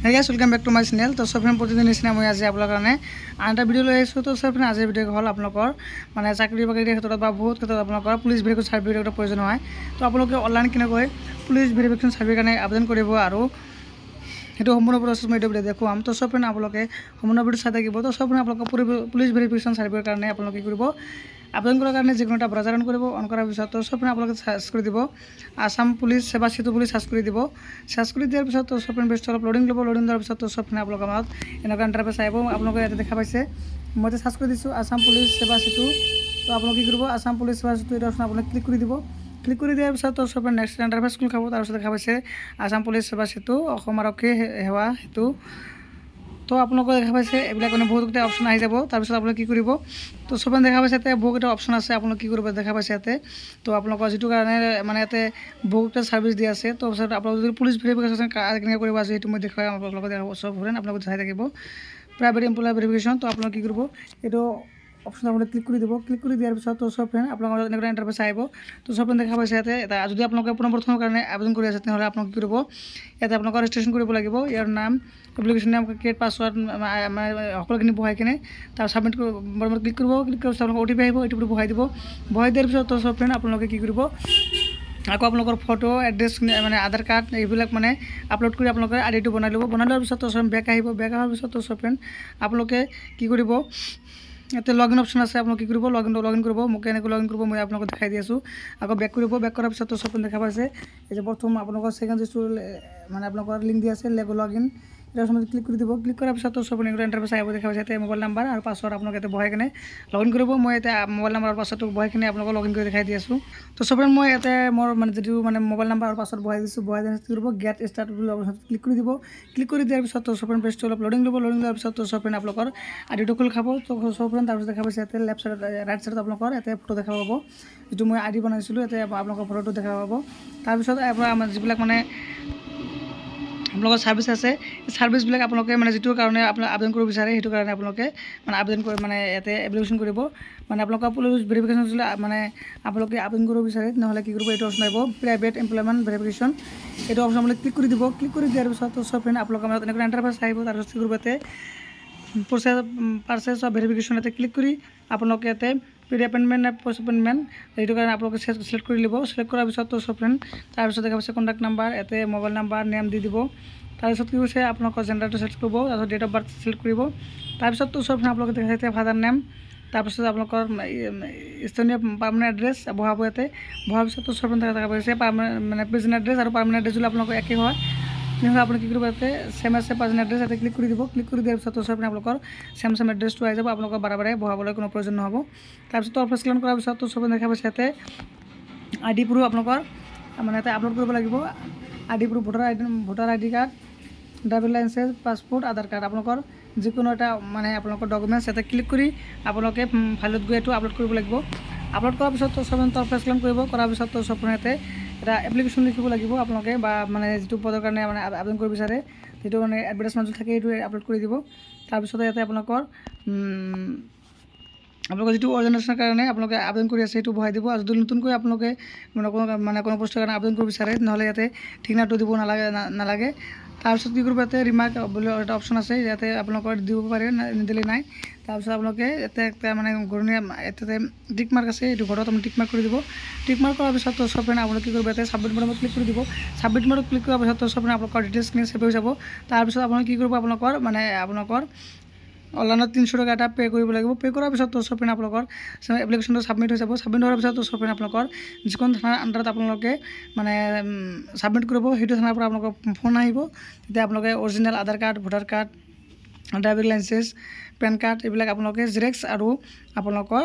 Hey guys, welcome back to my channel. तो सब friend प्रतिदिन निचिना মই আজি আপোনালোকৰ কাৰণে আনটা ভিডিও লৈ আছো। তো सब फ्रेंड আজি ভিডিও হল আপোনালোকৰ মানে চাকৰি বাকৰিৰ ক্ষেত্ৰত বা বহুত ক্ষেত্ৰত আপোনালোকৰ পুলিচ ভেৰিফিকেশ্যন সাৰ্টিফিকেটৰ প্ৰয়োজন হয়। তো আপোনালোকে অনলাইন কেনেকৈ পুলিচ ভেৰিফিকেশ্যন সাৰ্টিফিকেট কাৰণে আবেদন কৰিব আৰু সেইটো সম্পূৰ্ণ প্ৰচেছ মই ভিডিও দেখুৱাম। তো सब फ्रेंड আপোনালোকে সম্পূৰ্ণ ভিডিও চাই থাকিব। তো सब फ्रेंड আপোনালোকৰ পুলিচ ভেৰিফিকেশ্যন সাৰ্টিফিকেট কাৰণে আপোনালোকে কি কৰিব আবেদন কৰাৰ কাৰণে যিকোনো এটা ব্ৰাউজাৰ অন কৰিব। অন কৰাৰ পিছত তো सब फ्रेंड আপোনালোকে সাৰ্চ কৰি দিব আসাম পুলিচ সেৱা সেতু বুলি সাৰ্চ কৰি দিব। সাৰ্চ কৰি দিয়াৰ পিছত তো सब फ्रेंड বেষ্ট অলপ লোডিং ল'ব। লোডিং দিয়াৰ পিছত তো सब फ्रेंड আপোনালোকৰ মাজত এনেকুৱা ইণ্টাৰফেচ আহিব। আপোনালোকে ইয়াতে দেখা পাইছে মই সাৰ্চ কৰি দিছোঁ আসাম পুলিচ সেৱা সেতু। তো আপোনালোকে কি কৰিব আসাম পুলিচ সেৱা সেতু এটা অপশ্যন আপোনালোকে ক্লিক কৰি দিব। ক্লিক কৰি দিয়াৰ পিছত তো सब फ्रेंड নেক্সট ইণ্টাৰফেচ খুলি খাব। তাৰপিছত দেখা পাইছে আসাম পুলিচ সেৱা সেতু অসম আৰক্ষী সেৱা সেতু। তো আপোনালোকে দেখা পাইছে এইবিলাক মানে বহুতকেইটা অপশ্যন আহি যাব। তাৰপিছত আপোনালোকে কি কৰিব তো सब फ्रेंड দেখা পাইছে ইয়াতে বহুতকেইটা অপশ্যন আছে। আপোনালোকে কি কৰিব দেখা পাইছে ইয়াতে তো আপোনালোকৰ যিটো কাৰণে মানে ইয়াতে বহুতকেইটা সাৰ্ভিস দি আছে। তো আপোনালোকে যদি পুলিচ ভেৰিফিকেশ্যন কেনেকৈ কৰিব আছে সেইটো মই দেখুৱাই আপোনালোকে सब फ्रेंड আপোনালোকে চাই থাকিব প্ৰাইভেট এমপ্লয় ভেৰিফিকেশ্যন। তো আপোনালোকে কি কৰিব এইটো অপশ্যন আপোনালোকে ক্লিক কৰি দিব। ক্লিক কৰি দিয়াৰ পিছত তো सब फ्रेंड আপোনালোকৰ এনেকুৱা ইণ্টাৰফেচ আহিব। তো सब फ्रेंड দেখা পাইছে ইয়াতে এটা যদি আপোনালোকে পোনপ্ৰথমৰ কাৰণে আবেদন কৰি আছে তেনেহ'লে আপোনালোকে কি কৰিব ইয়াতে আপোনালোকৰ ৰেজিষ্ট্ৰেশ্যন কৰিব লাগিব। ইয়াৰ নাম এপ্লিকেশ্যন নাম ক্ৰিয়েট পাছৱৰ্ড সকলোখিনি বহাই কিনে তাৰ সাবমিট বটনত ক্লিক কৰিব। ক্লিক কৰাৰ পিছত আপোনালোকৰ OTP আহিব। OTP বহাই দিব। বহাই দিয়াৰ পিছত তো सब फ्रेंड আপোনালোকে কি কৰিব আকৌ আপোনালোকৰ ফটো এড্ৰেছ মানে আধাৰ কাৰ্ড এইবিলাক মানে আপলোড কৰি আপোনালোকে আইডিটো বনাই ল'ব। বনাই লোৱাৰ পিছত তো सब বেক আহিব। বেক অহাৰ পিছত তো सब फ्रेंड আপোনালোকে কি কৰিব ইয়াতে লগইন অপশ্যন আছে। আপোনালোকে কি কৰিব লগইন কৰিব। মোক এনেকৈ লগইন কৰিব মই আপোনালোকক দেখাই দি আছোঁ। আকৌ বেক কৰিব। বেক কৰাৰ পিছত তো सब फ्रेंड দেখা পাইছে এই যে প্ৰথম আপোনালোকৰ ছেকেণ্ড যিটো মানে আপোনালোকৰ লিংক দি আছে লগইন এটা সময় ক্লিক কৰি দিব। ক্লিক কৰাৰ পিছত তো सब फ्रेंड ইণ্টাৰফেচ আহিব। দেখা পাইছে ইয়াতে মোবাইল নাম্বাৰ আৰু পাছৱৰ্ড আপোনালোকে ইয়াতে বহাই কিনে লগইন কৰিব। মই ইয়াতে মোবাইল নাম্বাৰ আৰু পাছৱৰ্ডটো বহাই কিনে আপোনালোকক লগইন কৰি দেখাই দি আছোঁ। তো सब फ्रेंड মই ইয়াতে মোৰ মানে যিটো মানে মোবাইল নাম্বাৰ আৰু পাছৱৰ্ড বহাই দিছোঁ। বহাই দিয়াৰ পিছত কি কৰিব গেট ষ্টাৰ্ট বুলি অপশ্যনত ক্লিক কৰি দিব। ক্লিক কৰি দিয়াৰ পিছত তো सब फ्रेंड পেজটো অলপ লোডিং ল'ব। লোডিং লোৱাৰ পিছত তো सब फ्रेंड আপোনালোকৰ আইডিটো খোল খাব। তো सब फ्रेंड তাৰপিছত দেখা পাইছে ইয়াতে লেফ্ট চাইডত ৰাইট চাইডত আপোনালোকৰ ইয়াতে ফটো দেখা পাব। যিটো মই আইডি বনাইছিলোঁ ইয়াতে আপোনালোকৰ ফটোটো দেখা পাব। তাৰপিছত আমাৰ যিবিলাক মানে আপোনালোকৰ সাৰ্ভিস আছে এই সাৰ্ভিসবিলাক আপোনালোকে মানে যিটোৰ কাৰণে আপোনালোকে আবেদন কৰিব বিচাৰে সেইটো কাৰণে আপোনালোকে মানে আবেদন কৰি মানে ইয়াতে এপ্লিকেশ্যন কৰিব। মানে আপোনালোকৰ পুলিচ ভেৰিফিকেশ্যন যদি মানে আপোনালোকে আবেদন কৰিব বিচাৰে নহ'লে কি কৰিব এইটো অপশ্যন আহিব প্ৰাইভেট এমপ্লয়মেণ্ট ভেৰিফিকেশ্যন। এইটো অপশ্যন আপোনালোকে ক্লিক কৰি দিব। ক্লিক কৰি দিয়াৰ পিছত তো सब फ्रेंड আপোনালোকৰ মাজত এনেকুৱা ইণ্টাৰফেচ আহিব। তাৰপিছত কি কৰিব ইয়াতে প্ৰচেছ অফ ভেৰিফিকেশ্যন ইয়াতে ক্লিক কৰি আপোনালোকে ইয়াতে প্ৰি এপইণ্টমেণ্ট নে পষ্ট এপইণ্টমেণ্ট এইটো কাৰণে আপোনালোকে চিলেক্ট কৰি ল'ব। চিলেক্ট কৰাৰ পিছত তো सब फ्रेंड তাৰপিছত দেখা পাইছে কণ্টেক্ট নাম্বাৰ ইয়াতে মোবাইল নাম্বাৰ নেম দি দিব। তাৰপিছত কি কৈছে আপোনালোকৰ জেণ্ডাৰটো চিলেক্ট কৰিব। তাৰপিছত ডেট অফ বাৰ্থ চিলেক্ট কৰিব। তাৰপিছত তো सब फ्रेंड আপোনালোকে দেখা পাইছে ফাদাৰ নেম তাৰপিছত আপোনালোকৰ স্থানীয় পাৰ্মানেণ্ট এড্ৰেছ বহাব। ইয়াতে বহাৰ পিছত তো सब फ्रेंड দেখা পাইছে মানে প্ৰেজেণ্ট এড্ৰেছ আৰু পাৰ্মানেণ্ট এড্ৰেছ যদি আপোনালোকৰ একেই হয় তেনেহ'লে আপুনি কি কৰিব ইয়াতে ছেম আছে প্ৰেজেণ্ট এড্ৰেছ ইয়াতে ক্লিক কৰি দিব। ক্লিক কৰি দিয়াৰ পিছত তো सब फ्रेंड আপোনালোকৰ ছেম এড্ৰেছটো আহি যাব। আপোনালোকৰ বাৰে বাৰে বহাবলৈ কোনো প্ৰয়োজন নহ'ব। তাৰপিছত তলৰ পৰা স্কেন কৰাৰ পিছত তো सब फ्रेंड দেখা পাইছে ইয়াতে আইডি প্ৰুফ আপোনালোকৰ মানে ইয়াতে আপলোড কৰিব লাগিব। ID proof voter ID card driving licence passport Aadhaar card আপোনালোকৰ যিকোনো এটা মানে আপোনালোকৰ ডকুমেণ্টছ ইয়াতে ক্লিক কৰি আপোনালোকে ফাইলত গৈ এইটো আপলোড কৰিব লাগিব। আপলোড কৰাৰ পিছত তো सब फ्रेंड তলৰ পৰা স্কেন কৰিব। কৰাৰ পিছত তো सब फ्रेंड ইয়াতে এটা এপ্লিকেশ্যন লিখিব লাগিব আপোনালোকে বা মানে যিটো পদৰ কাৰণে মানে আবেদন কৰিব বিচাৰে যিটো মানে এডভাৰটাইজমেণ্ট থাকে সেইটো আপলোড কৰি দিব। তাৰপিছত ইয়াতে আপোনালোকৰ যিটো অৰ্গেনাইজেশ্যনৰ কাৰণে আপোনালোকে আবেদন কৰি আছে সেইটো বহাই দিব। আৰু যদি নতুনকৈ আপোনালোকে কোনো পোষ্টৰ কাৰণে আবেদন কৰিব বিচাৰে নহ'লে ইয়াতে ঠিকনাটো দিব নালাগে। তাৰপিছত কি কৰিব ইয়াতে ৰিমাৰ্ক বুলি এটা অপশ্যন আছে ইয়াতে আপোনালোকৰ দিব পাৰে নিদিলে নাই। তাৰপিছত আপোনালোকে ইয়াতে একটা মানে ঘূৰণীয়া ইয়াতে টিক মাৰ্ক আছে এইটো ঘৰত আপুনি টিক মাৰ্ক কৰি দিব। টিক মাৰ্ক কৰাৰ পিছত তো सब फ्रेंड আপোনালোকে কি কৰিব ইয়াতে ছাবমিট বটনত ক্লিক কৰি দিব। ছাবমিট বটনত ক্লিক কৰাৰ পিছত তো सब फ्रेंड আপোনালোকৰ ডিটেইলছখিনি ছেভ হৈ যাব। তাৰপিছত আপোনালোকে কি কৰিব আপোনালোকৰ অনলাইনত 300 টকা এটা পে' কৰিব লাগিব। পে' কৰাৰ পিছত তো सब फ्रेंड আপোনালোকৰ এপ্লিকেশ্যনটো ছাবমিট হৈ যাব। ছাবমিট হোৱাৰ পিছত তো सब फ्रेंड আপোনালোকৰ যিখন থানাৰ আণ্ডাৰত আপোনালোকে মানে ছাবমিট কৰিব সেইটো থানাৰ পৰা আপোনালোকৰ ফোন আহিব। তেতিয়া আপোনালোকে original Aadhaar card voter card driving licence PAN card এইবিলাক আপোনালোকে জেৰক্স আৰু আপোনালোকৰ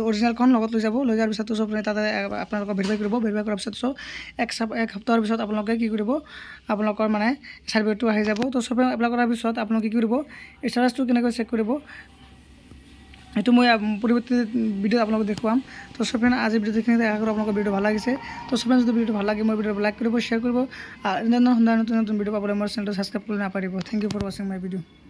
অৰিজিনেলখন লগত লৈ যাব। লৈ যোৱাৰ পিছত তো सब फ्रेंड তাতে আপোনালোকক ভেৰিফাই কৰিব। ভেৰিফাই কৰাৰ পিছত এক সপ্তাহৰ পিছত আপোনালোকে কি কৰিব আপোনালোকৰ মানে সাৰ্টিফিকেটটো আহি যাব। তো सब फ्रेंड এপ্লাই কৰাৰ পিছত আপোনালোকে কি কৰিব ষ্টেটাছটো কেনেকৈ চেক কৰিব সেইটো মই পৰৱৰ্তী ভিডিঅ'ত আপোনালোকক দেখুৱাম। তো सब फ्रेंड আজি ভিডিঅ'খিনি দেখা কৰোঁ আপোনালোকৰ ভিডিঅ' ভাল লাগিছে। তো सब फ्रेंड যদি ভিডিঅ'টো ভাল লাগে মোৰ ভিডিঅ'টো লাইক কৰিব শ্বেয়াৰ কৰিব আৰু নতুন ভিডিঅ' পাবলৈ মোৰ চেনেলটো ছাবস্ক্ৰাইব কৰি নাপাহৰিব। থেংক ইউ ফৰ ৱাচিং মাই ভিডিঅ'।